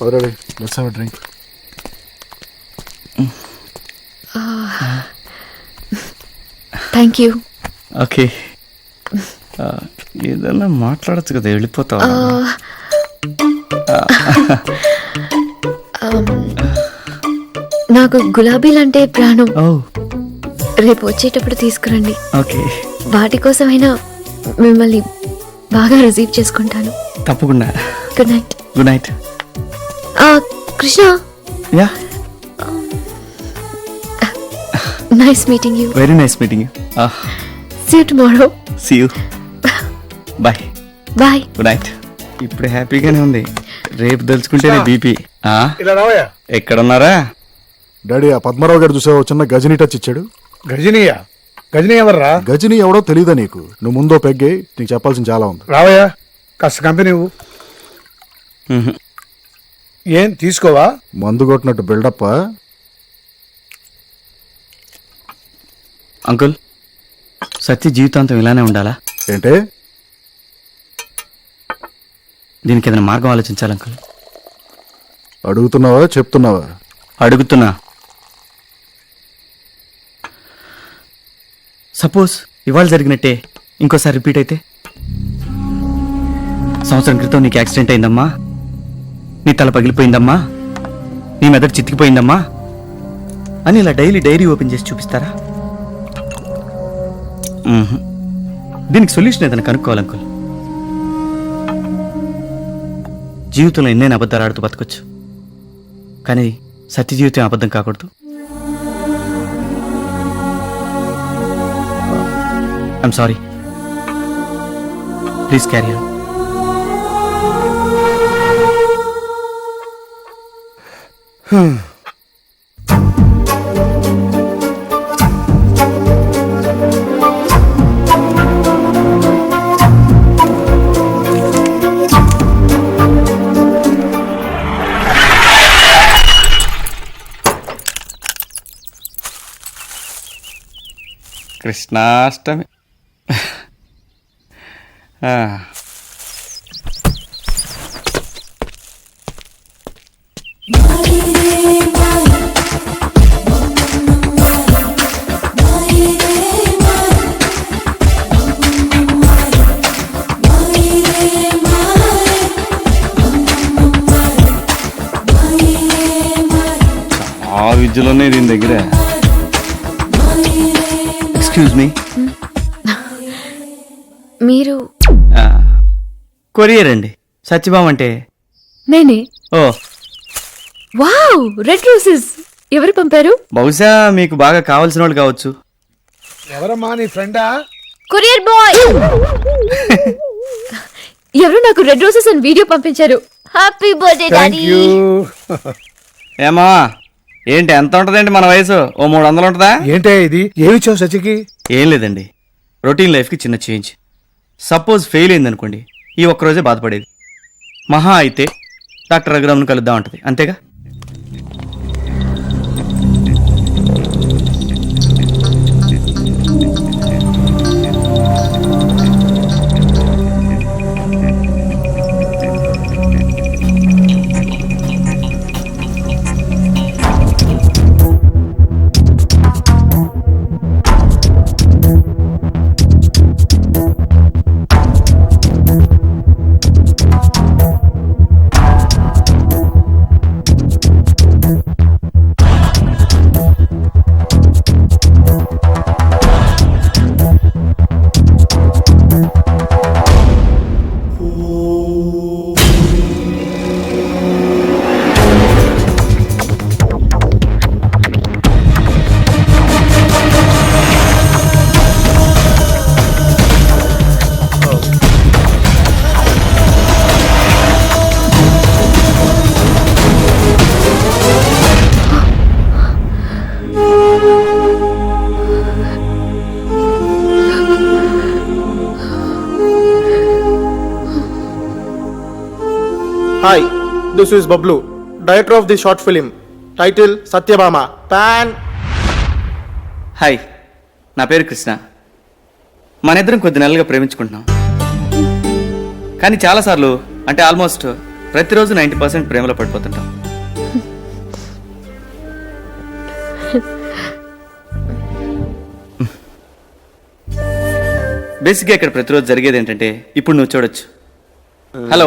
Already, let's have a drink. Thank you. Okay, ఏదన్నా మాట్లాడచ్చు కదా, వెళ్ళిపోతావా? నాకు గులాబీలంటే ప్రాణం. ఓ రేపు వచ్చేటప్పుడు తీసుకురండి. ఓకే, వాటి కోసమైనా మిమ్మల్ని బాగా రిసీవ్ చేసుకుంటాను. తప్పకుండా. Good night. Good night. Krishna, yeah, nice meeting you. Very nice meeting you. See you tomorrow. See you. Bye. Bye. Good night. ఇప్పుడు హ్యాపీగానే ఉంది, రేపు తెలుసుకుంటేనే బీపీ. ఇలా రావయ్యా. ఎక్కడున్నారా? డాడీ, ఆ పద్మారావు గారు చూసావు, చిన్న గజనీ టచ్ ఇచ్చాడు. గజనీయా? గజనీ ఎవర్రా? గజనీ ఎవడో తెలీదా నీకు? నువ్వు ముందో పెగ్గే, నీకు చెప్పాల్సిన చాలా ఉంది. రావయ్యా, కాస్త కంపెనీ ఇవ్వు. మ్హూ. ఏం తీసుకోవా? మందు కొట్టినట్టు బిల్డప్. అంకుల్, సత్య జీవితాంతం ఇలానే ఉండాలా? ఏంటే? దీనికి ఏదైనా మార్గం ఆలోచించాలి అంకుల్. అడుగుతున్నావా చెప్తున్నావా? అడుగుతున్నా. సపోజ్ ఇవాళ జరిగినట్టే ఇంకోసారి రిపీట్ అయితే? సంవత్సరం క్రితం నీకు యాక్సిడెంట్ అయిందమ్మా, నీ తల పగిలిపోయిందమ్మా, నీ మెదడు చితికిపోయిందమ్మా అని ఇలా డైరీ ఓపెన్ చేసి చూపిస్తారా? మ్మ్హ్. దీనికి సొల్యూషన్ ఏదైనా కనుక్కోవాలి అంకుల్. జీవితంలో ఎన్నైనా అబద్ధాలు ఆడుతూ బతకొచ్చు, కానీ సత్య జీవితం అబద్ధం కాకూడదు. I'm sorry, please carry on. Krishnashtami. ఆ విద్యలోనే దీని దగ్గర. ఎక్స్క్యూజ్ మీ, మీరు? కొరియర్ అండి. సత్యభామ అంటే నేనే. ఓ, వావ్, రెడ్ రోసెస్. ఎవరు పంపారు? బహుశా మీకు బాగా కావాల్సిన వాళ్ళు కావచ్చు. ఎవరమ్మా, నీ ఫ్రెండా? Courier boy. ఎవరు నాకు రెడ్ రోసెస్ అని వీడియో పంపించారు. Happy birthday thank daddy. You. ఏమా, ఏంటి ఎంత ఉంటుందండి మన వయసు? ఓ 300 ఉంటుందా? ఏంటే ఇది? ఏమిచ్చావు సచికి? ఏం లేదండి, రొటీన్ లైఫ్కి చిన్న చేంజ్. సపోజ్ ఫెయిల్ అయిందనుకోండి, ఈ ఒక్కరోజే బాధపడేది. మహా అయితే డాక్టర్ రఘురామ్ను కలుద్దాం అంటది, అంతేగా? Hi, this is Bablu, director of the short film, title Satyabama, Pan. Hi, నా పేరు కృష్ణ. మన ఇద్దరం కొద్ది నెలలుగా ప్రేమించుకుంటున్నాం, కానీ చాలాసార్లు, అంటే ఆల్మోస్ట్ ప్రతిరోజు 90% ప్రేమలో పడిపోతుంటాం. బేసిక్గా ఇక్కడ ప్రతిరోజు జరిగేది ఏంటంటే ఇప్పుడు నువ్వు చూడొచ్చు. హలో,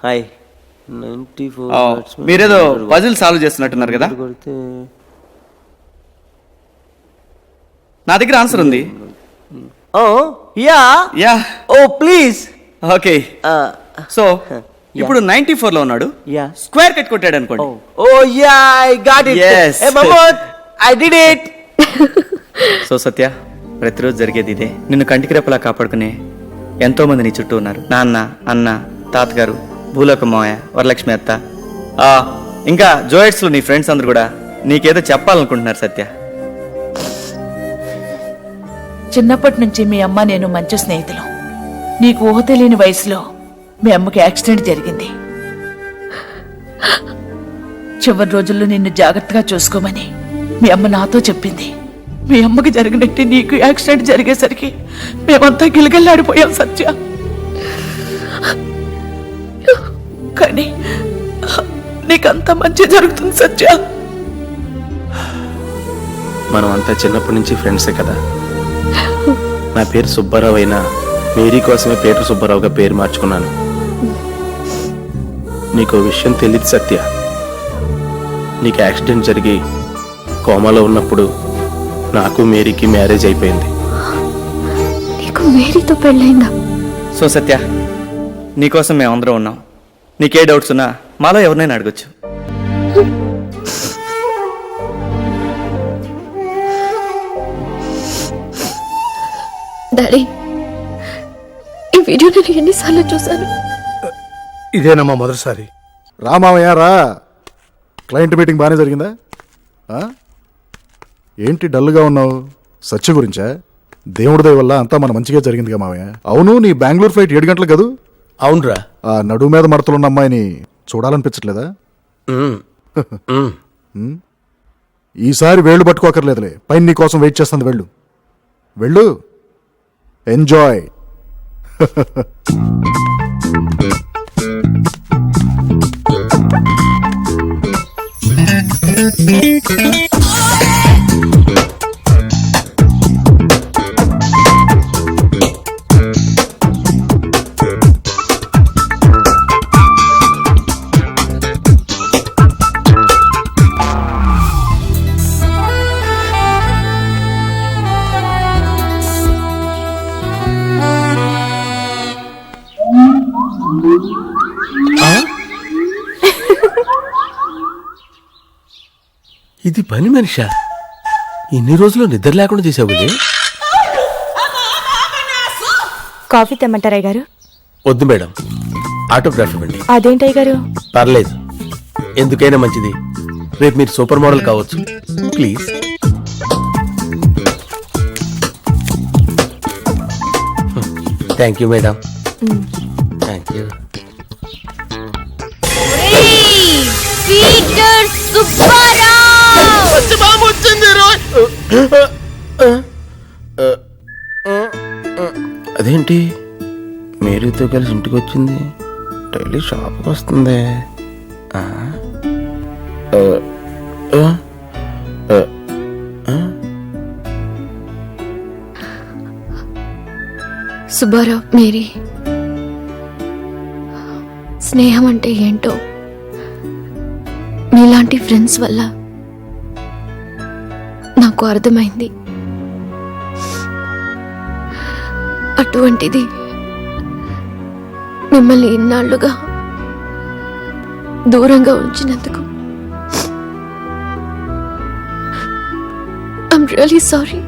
హాయ్ 94 మీరేదో పజిల్ సాల్వ్ చేస్తున్నట్టున్నారు కదా. కొడితే నా దగ్గర ఆన్సర్ ఉంది. Oh yeah yeah, oh please okay. So ఇప్పుడు 94 లో ఉన్నాడు. యా స్క్వేర్ కట్ కొట్టాడు అనుకోండి. Oh yeah I got it Yes. ఏ మమోద్ I did it. So Satya, ప్రతిరోజు జరిగేది ఇదే. నిన్ను కంటికి రెప్పలా కాపాడుకునే ఎంతో మంది నీ చుట్టూ ఉన్నారు. నాన్న, అన్న, తాతగారు, భూలోక మావయ్య, వరలక్ష్మి అత్త, ఇంకా జోయిట్స్ లో నీ ఫ్రెండ్స్ అందరు కూడా నీకేదో చెప్పాలనుకుంటున్నారు సత్య. చిన్నప్పటి నుంచి మీ అమ్మ నేను మంచి స్నేహితులు. నీకు ఊహ తెలియని వయసులో మీ అమ్మకి యాక్సిడెంట్ జరిగింది. చివరి రోజుల్లో నిన్ను జాగ్రత్తగా చూసుకోమని మీ అమ్మ నాతో చెప్పింది. మీ అమ్మకి జరిగినట్టు నీకు యాక్సిడెంట్ జరిగేసరికి మేమంతా గిలగిల్లాడిపోయాం సత్య. కానీ నీకంతా మంచి జరుగుతుంది సత్య. మనం అంతా చిన్నప్పటి నుంచి ఫ్రెండ్సే కదా. నా పేరు సుబ్బారావు అయినా మేరీ కోసమే పీటర్ సుబ్బారావుగా పేరు మార్చుకున్నాను. నీకు విషయం తెలియదు సత్య. నీకు యాక్సిడెంట్ జరిగి కోమాలో ఉన్నప్పుడు నాకు మేరీకి మ్యారేజ్ అయిపోయింది. నీకు మేరీతో పెళ్ళైందా? సో సత్య, నీకోసం మేమందరం ఉన్నాం. నీకే డౌట్స్ ఉన్నా మాలో ఎవరినైనా అడగొచ్చు. డాడీ, ఈ వీడియో నేను ఎన్నిసార్లు చూశాను. ఇదేనమ్మా మొదటిసారి. రామావయ్య రా. క్లయింట్ మీటింగ్ బాగానే జరిగిందా? ఆ? ఏంటి డల్గా ఉన్నావు? సత్య గురించా? దేవుడి దయ వల్ల అంతా మన మంచిగా జరిగిందిగా మావయ్య. అవును, నీ బెంగళూరు ఫ్లైట్ 7 గంటలకు కదూ? అవునరా. ఆ నడుము మీద మడతలున్న అమ్మాయిని చూడాలనిపించట్లేదా? ఈసారి వేళ్ళు పట్టుకోకర్లేదులే. పైన నీ కోసం వెయిట్ చేస్తుంది. వెళ్ళు వెళ్ళు, ఎంజాయ్. ఇది పని మనిషా? ఇన్ని రోజులు నిద్ర లేకుండా చేసావు కదే. కాఫీ తెమ్మంటారా గారు? వద్దు మేడం, ఆటోగ్రాఫ్ ఇవ్వండి. అదేంటయ్య గారు? పర్లేదు, ఎందుకైనా మంచిది. రేపు మీరు సూపర్ మోడల్ కావచ్చు. Please. Thank you madam. Thank you. Peter Subbarao! అదేంటి మేరీతో కలిసి ఇంటికి వచ్చింది? డైలీ షాప్కి వస్తుంది. సుబ్బారావు, మేరీ స్నేహం అంటే ఏంటో మీలాంటి ఫ్రెండ్స్ వల్ల నాకు అర్థమైంది. అటువంటిది మిమ్మల్ని ఇన్నాళ్లుగా దూరంగా ఉంచినందుకు ఐమ్ రియలీ సారీ.